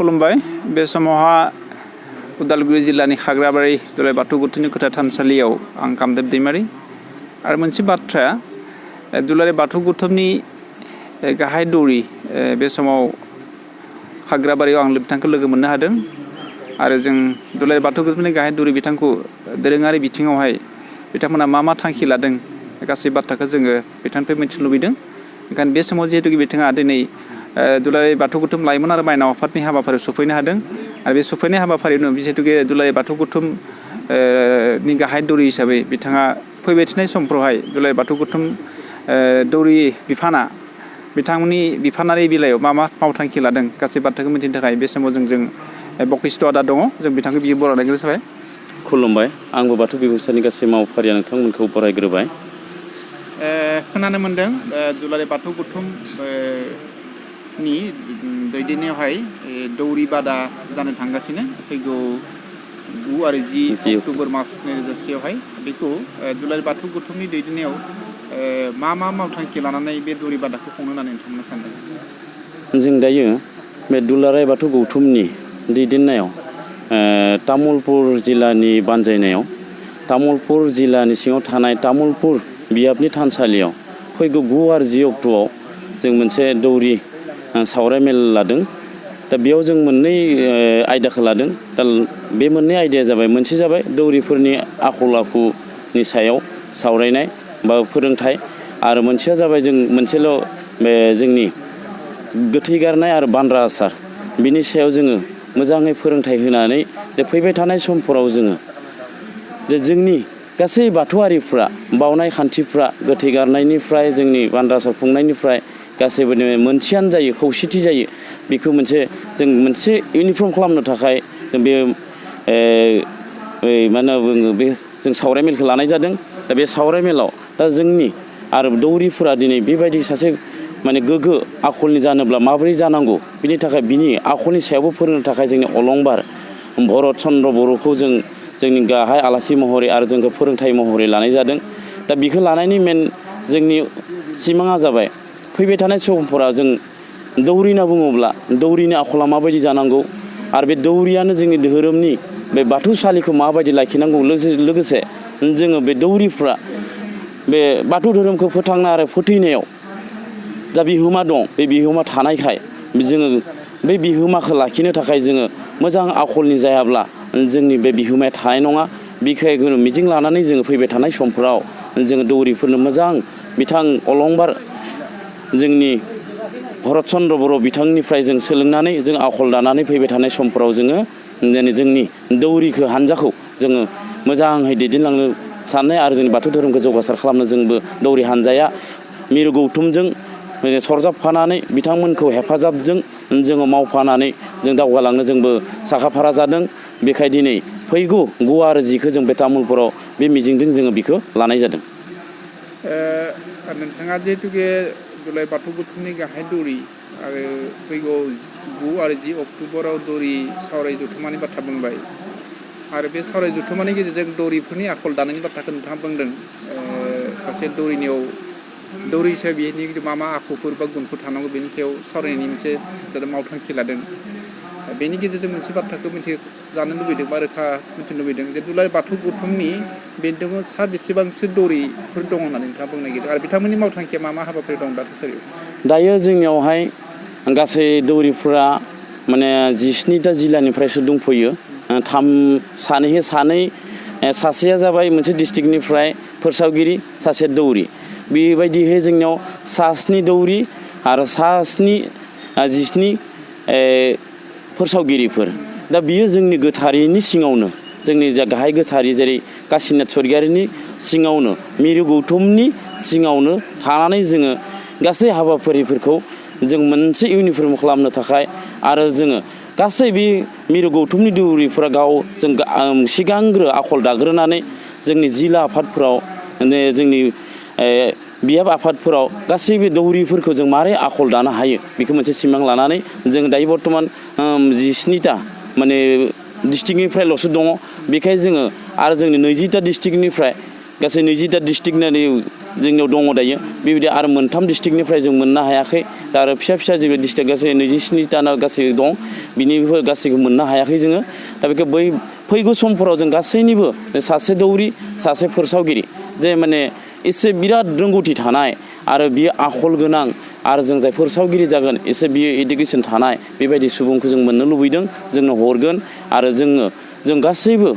खुलुमबाय बे समावहा उदालगुरि जिल्लानि खाग्राबारि दुलाराय बाथौ गुदिनि गोथार थानसालियाव आं कामदेब दैमारि आरो मोनसे बाथ्रा दुलाराय बाथौ गुदिनि गाहाय दौरि बे समाव खाग्राबारियाव आं बिथांखौ लोगो मोननो हादों आरो जों दुलाराय बाथौ गुदिनि गाहाय दौरि बिथांखौ दोरोङारि बिथिङावहाय बिथांमोना मा थांखि लादों गासै बाथ्राखौ जोङो बिथांनिफ्राय मिथिनो लुबैदों। ओंखायनो बे समाव जिहेतु बिथाङा दिनै दुलाराय बाथौ गुथुम लाइमोन आरो माइनाव आफादनि हाबाफारियाव सफैनो हादों आरो बे सफैनाय हाबाफारियावनो जिहेतुके दुलाराय बाथौ गुथुम नि गाहाय दौरि हिसाबै बिथाङा फैबाय थानाय समफ्रावहाय दुलाराय बाथौ गुथुम दौरि बिफाना बिथांमोननि बिफानारि बिलायाव मा मावथांखि लादों गासै बाथ्राखौ मिथिनो थाखाय बे समाव जों बखिष्ट आदा दङ जों बिथांखौ बियो बरायनाय जाबाय। खुलुमबाय आंबो बाथौ बिबुंसारनि गासै मावफारिया नोंथांमोनखौ बरायग्रोबाय। खोनानो मोन्दों दुलाराय बाथौ गुथुम नि दैदेननायावहाय दौरि बादा जानो थांगासिनो फैगौ 9 आरो 10 अक्ट'बर मास 2010 बेखौ दुलाराय बाथौ गुथुमनि दैदेननायाव मा मावथांखि लानानै बे दौरि बादाखौ खुंनो होननानै नोंथांमोना सानदों? जों दायो बे दुलाराय बाथौ गौथुमनि दैदेननायाव तामुलपुर जिल्लानि बानजायनायाव तामुलपुर जिल्लानि सिङाव थानाय तामुलपुर बियाबनि थानसालियाव फैगौ 9 आरो 10 अक्ट'आव जों मोनसे दौरि सावराय मेल लादों। दा बेयाव जों मोननै आयदाखौ लादों। दा बे मोननै आयदाया जाबाय मोनसे जाबाय दौरिफोरनि आखल आखुनि सायाव सावरायनाय बा फोरोंथाय आरो मोनसेया जाबाय जों मोनसेल' बे जोंनि गोथै गारनाय आरो बान्द्रा आसार बिनि सायाव जोङो मोजाङै फोरोंथाय होनानै फैबाय थानाय समफोराव जोङो जोंनि गासै बाथौआरिफ्रा बावनाय खान्थिफ्रा गोथै गारनायनिफ्राय जोंनि बान्द्रा आसार खुंनायनिफ्राय गासैबो मोनसेयानो जायो खौसेथि जायो बेखौ जों मोनसे इउनिफर्म खालामनो थाखाय जों बे मा होनना बुङो बे जों सावराय मेलखौ लानाय जादों। दा बे सावराय मेलाव दा जोंनि आरो दौरिफोरा दिनै बेबायदि सासे गोग्गो आखलनि जानोब्ला माबोरै जानांगौ बिनि थाखाय बिनि आखलनि सायावबो फोरोंनो थाखाय जोंनि अलंबार भरत चन्द्र बर'खौ जोंनि गाहाय आलासि महरै आरो जोंखौ फोरोंथाय महरै लानाय जादों। दा बेखौ लानायनि मेन जोंनि सिमाङा जाबाय फैबाय थानाय समफोराव जों दौरि होनना बुङोब्ला दौरिनि आखला माबायदि जानांगौ आरो बे दौरियानो जोंनि धोरोमनि बे बाथौसालिखौ माबायदि लाखिनांगौ लोगोसे जोङो बे दौरिफ्रा बे बाथौ धोरोमखौ फोथांना आरो फोथैनायाव जा बिहोमा दं बे बिहोमा थानायखाय जोङो बे बिहोमाखौ लाखिनो थाखाय जोङो मोजां आखलनि जायाब्ला जोंनि बे बिहोमाया थानाय नङा। बेखायनो मिजिं लानानै जोङो फैबाय थानाय समफोराव जोङो दौरिफोरनो मोजां बिथां अलंबार जोंनि भरत चन्द्र बर' बिथांनिफ्राय जों सोलोंनानै जों आखल दानानै फैबाय थानाय समफोराव जोङो जोंनि दौरिखौ हानजाखौ जोङो मोजाङै दैदेनलांनो साननाय आरो जोंनि बाथौ धोरोमखौ जौगासार खालामनो जोंबो दौरि हानजाया मिरु गौथुमजों सरजाबफानानै बिथांमोनखौ हेफाजाबजों जोङो मावफानानै जों दावगालांनो जोंबो साखाफारा जादों। बेखाय दिनै फैगौ 9 आरो 10 जों बे तामुलपुराव बे मिजिंजों जोङो बेखौ लानाय जादों। नोंथाङा जिहेतुके दुलाराय बाथौ गुथुमनि गाहाय दौरि आरो फैगौ 9 आरो 10 अक्ट'बराव दौरि सावराय जथुम्मानि बाथ्रा बुंबाय आरो बे सावराय जथुम्मानि गेजेरजों दौरिफोरनि आखल दानायनि बाथ्राखौ नोंथाङा बुंदों। सासे दौरिनियाव दौरि हिसाबै बिनि मा आखुफोर बा गुनफोर थानांगौ बेनि सायाव सावरायनायनि मोनसे मावथांखि लादों। बेनि गेजेरजों मोनसे बाथ्राखौ जानो लुबैदों बा रोखा मिथिनो लुबैदों जे दुलाराय बाथौ गुथुमनि बेन्दोङाव बेसेबांसो दौरिफोर दङ होननानै नोंथाङा बुंनो नागिरदों आरो बिथांमोननि मावथांखिया मा हाबाफारि दं दा थासारियाव? दायो जोंनियावहाय गासै दौरिफोरा 17टा जिल्लानिफ्रायसो दंफैयो। सानै सासेया जाबाय मोनसे डिस्ट्रिक्टनिफ्राय फोसावगिरि सासे दौरि बेबायदिहै जोंनियाव 7 दौरि आरो 17 फोसावगिरिफोर। दा बियो जोंनि गोथारिनि सिङावनो जोंनि जा गाहाय गोथारि जेरै काशिनाथ स्वर्गियारिनि सिङावनो मिरु गौथुमनि सिङावनो थानानै जोङो गासै हाबाफारिफोरखौ जों मोनसे इउनिफर्म खालामनो थाखाय आरो जोङो गासै बे मिरु गौथुमनि दौरिफोरा जों सिगांग्रो आखल दाग्रोनानै जोंनि जिल्ला आफादफोराव जोंनि बियाब आफादफोराव गासैबो दौरिफोरखौ जों मारै आखल दानो हायो बेखौ मोनसे सिमां लानानै जों दायो बर्थमान 17टा डिस्ट्रिक्टनिफ्रायल'सो दङ। बेखायनो जोङो आरो जोंनि 20टा डिस्ट्रिक्टनिफ्राय गासै 20टा डिस्ट्रिक्टनि जोंनियाव दङ दायो बेबायदि आरो मोनथाम डिस्ट्रिक्टनिफ्राय जों मोननो हायाखै आरो फिसा फिसा जेबो डिस्ट्रिक्ट गासै 27टा गासै दं बिनिबो गासैखौ मोननो हायाखै जोङो दा बेखौ फैगौ समफोराव जों गासैनिबो सासे दौरि सासे फोसावगिरि जे माने एसे बिराद रोंगौथि थानाय आरो बियो आखल गोनां आरो जों जाय फोसावगिरि जागोन एसे बियो इडुकेसन थानाय बेबायदि सुबुंखौ जों मोननो लुबैदों जोंनो हरगोन आरो जों गासैबो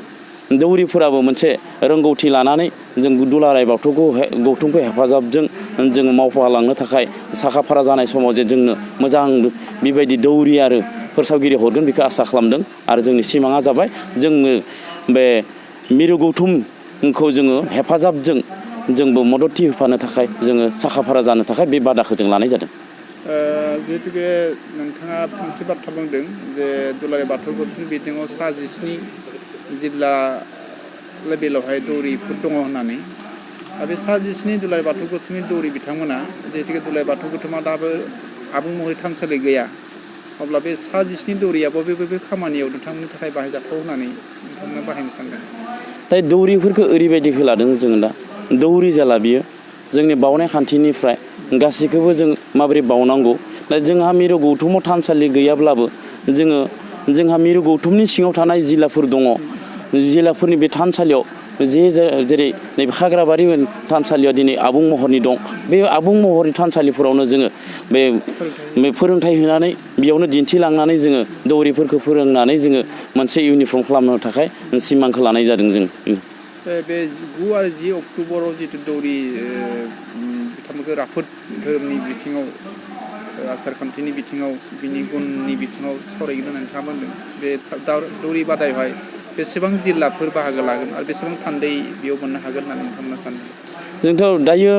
दौरिफोराबो मोनसे रोंगौथि लानानै जों दुलाराय बाथौ गौथुमखौ हेफाजाबजों जोङो मावफालांनो थाखाय साखाफारा जानाय समाव जे जोंनो मोजां बेबायदि दौरि आरो फोसावगिरि हरगोन बेखौ आसा खालामदों आरो जोंनि सिमाङा जाबाय जोङो बे मिरु गौथुमखौ जोङो हेफाजाबजों जोंबो मददथि होफानो थाखाय जोङो साखाफारा जानो थाखाय बे बादाखौ जों लानाय जादों। जिहेतु बे नोंथाङा मोनसे बाथ्रा बुंदों जे दुलाराय बाथौ गौथुमनि बिथिङाव 27 जिल्ला लेभेलावहाय दौरिफोर दङ होननानै दा बे 27 दुलाराय बाथौ गौथुमनि दौरि बिथांमोना जिहेतु दुलाराय बाथौ गौथुमा दाबो आबुं महरै थानसालि गैया अब्ला बे 27 दौरिया बबे खामानियाव नोंथांमोननि थाखाय बाहायजाथाव होननानै नोंथांमोना बाहायनो सानदों? दा दौरिफोरखौ ओरैबायदि लादों जोङो दा दौरि जाला बियो जोंनि बावनाय खान्थिनिफ्राय गासैखौबो जों माबोरै बावनांगौ दा जोंहा मिरु गौथुमाव थानसालि गैयाब्लाबो जोंहा मिरु गौथुमनि सिङाव थानाय जिल्लाफोर दङ जिल्लाफोरनि बे थानसालियाव जेरै नैबे खाग्राबारि थानसालियाव दिनै आबुं महरनि दं बे आबुं महरनि थानसालिफोरावनो जोङो बे फोरोंथाइ होनानै बेयावनो दिन्थिलांनानै जोङो दौरिफोरखौ फोरोंनानै जोङो मोनसे इउनिफर्म खालामनो थाखाय सिमांखौ लानाय जादों जों। बे 9 आरो 10 अक्ट'बराव जितु दौरि बिथांमोनखौ राफोद धोरोमनि बिथिङाव आसारखान्थिनि बिथिङाव बिनि गुननि बिथिङाव सावरायगोन होननानै नोंथाङा बुंदों बे दौरि बादायावहाय बेसेबां जिल्लाफोर बाहागो लागोन आरो बेसेबां थान्दै बेयाव मोननो हागोन होननानै नोंथांमोना सानो? जोंथ' दायो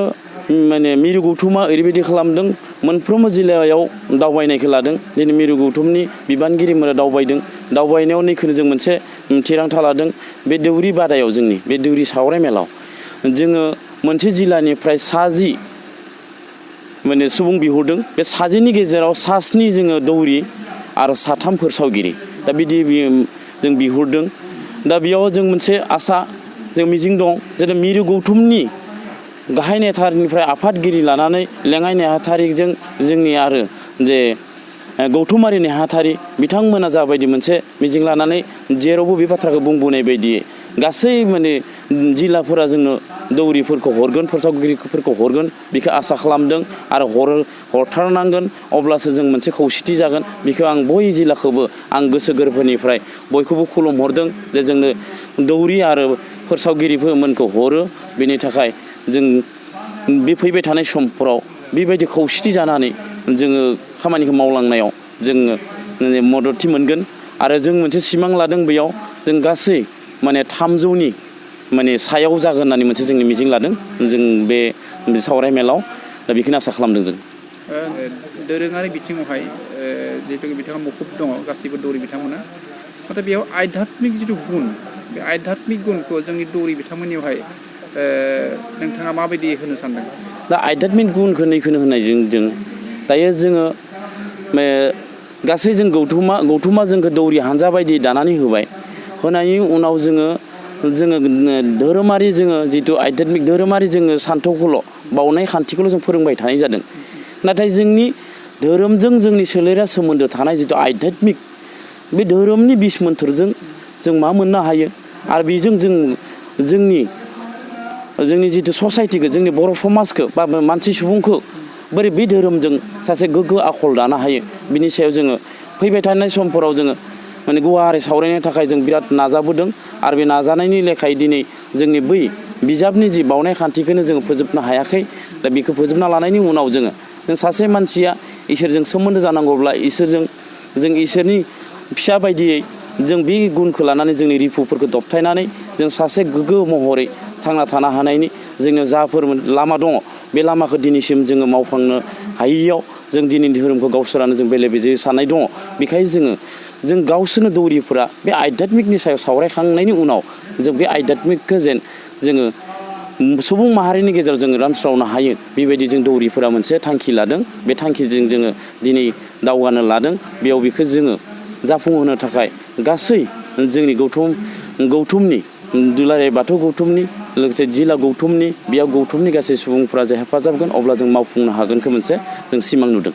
माने मिरु गौथुमा ओरैबायदि खालामदों मोनफ्रोमबो जिल्लायाव दावबायनायखौ लादों दिनै मिरु गौथुमनि बिबानगिरिफोरा दावबायनायाव नैखौनो जों मोनसे थिरांथा लादों बे दौरि बादायाव जोंनि बे दौरि सावराय मेलाव जोङो मोनसे जिल्लानिफ्राय 10 माने सुबुं बिहरदों बे 10नि गेजेराव 7 जोङो दौरि आरो 3 फोसावगिरि दा बिदि जों बिहरदों दा बेयाव जों मोनसे आसा जों मिजिं दं जे मिरु गौथुमनि गाहाय नेहाथारिनिफ्राय आफादगिरि लानानै लेङाइ नेहाथारिजों जोंनि आरो जे गौथुमारि नेहाथारि बिथांमोना जाबायदि मोनसे मिजिं लानानै जेरावबो बे बाथ्राखौ बुंबोनाय बायदियै गासै माने जिल्लाफोरा जोंनो दौरिफोरखौ हरगोन फोसावगिरिफोरखौ हरगोन बेखौ आसा खालामदों आरो हरथारनांगोन अब्लासो जों मोनसे खौसेथि जागोन बेखौ आं बय जिल्लाखौबो आं गोसो गोरबोनिफ्राय बयखौबो खुलुमहरदों जे जोंनो दौरि आरो फोसावगिरिफोरखौ हरो बेनि थाखाय जों बे फैबाय थानाय समफोराव बेबायदि खौसेथि जानानै जोङो खामानिखौ मावलांनायाव जोङो मददथि मोनगोन आरो जों मोनसे सिमां लादों बेयाव जों गासै माने 300नि माने सायाव जागोन होननानै मोनसे जोंनि मिजिं लादों जों बे सावराय मेलाव दा बेखौनो आसा खालामदों जों। दोरोङारि बिथिङावहाय जिहेतु बिथाङा मुखुब दङ गासैबो दौरि बिथांमोना नाथाय बेयाव आध्यात्मिक जिथु गुन बे आध्यात्मिक गुनखौ जोंनि दौरि बिथांमोननियावहाय नोंथाङा माबायदि होनो सानदों? दा आध्यात्मिक गुनखौ नैखौनो होनायजों जों दायो जोङो गासै जों गौथुमा जोंखौ दौरि हानजा बायदि दानानै होनायनि उनाव जोङो धोरोमारि जोङो जिथु आध्यात्मिक धोरोमारि जोङो सान्थौखौल' बावनाय खान्थिखौल' जों फोरोंबाय थानाय जादों नाथाय जोंनि धोरोमजों जोंनि सोलेरा सोमोन्दो थानाय जिथु आध्यात्मिक बे धोरोमनि बिस मोन्थोरजों जों मा मोननो हायो आरो बेजों जोंनि जिथु ससाइटिखौ जोंनि बर' समाजखौ बा मानसि सुबुंखौ बोरै बे धोरोमजों सासे गोग्गो आखल दानो हायो बिनि सायाव जोङो फैबाय थानाय समफोराव जोङो माने गुवारै सावरायनो थाखाय जों बिराद नाजाबोदों आरो बे नाजानायनि लेखायै दिनै जोंनि बै बिजाबनि जि बावनाय खान्थिखौनो जोङो फोजोबनो हायाखै दा बेखौ फोजोबना लानायनि उनाव जों सासे मानसिया इसोरजों सोमोन्दो जानांगौब्ला जों इसोरनि फिसा बायदियै जों बे गुनखौ लानानै जोंनि रिपुफोरखौ दबथायनानै जों सासे गोग्गो महरै थांना थानो हानायनि जोंनियाव जाफोर लामा दङ बे लामाखौ दिनैसिम जोङो मावफांनो हायैयाव जों दिनैनि धोरोमखौ गावसोरानो जों बेले बेजे साननाय दङ बेखायनो जों गावसोरनो दौरिफोरा बे आध्यात्मिकनि सायाव सावरायखांनायनि उनाव जों बे आध्यात्मिकखौ जोङो सुबुं माहारिनि गेजेराव जोङो रानस्रावनो हायो बेबायदि जों दौरिफोरा मोनसे थांखि लादों बे थांखिजों जोङो दिनै दावगानो लादों बेयाव बेखौ जोङो जाफुंहोनो थाखाय गासै जोंनि गौथुमनि दुलाराय बाथौ गौथुमनि लोगोसे जिल्ला गौथुमनि बेयाव गौथुमनि गासै सुबुंफोरा जे हेफाजाब होगोन अब्ला जों मावफुंनो हागोनखौ मोनसे जों सिमां नुदों।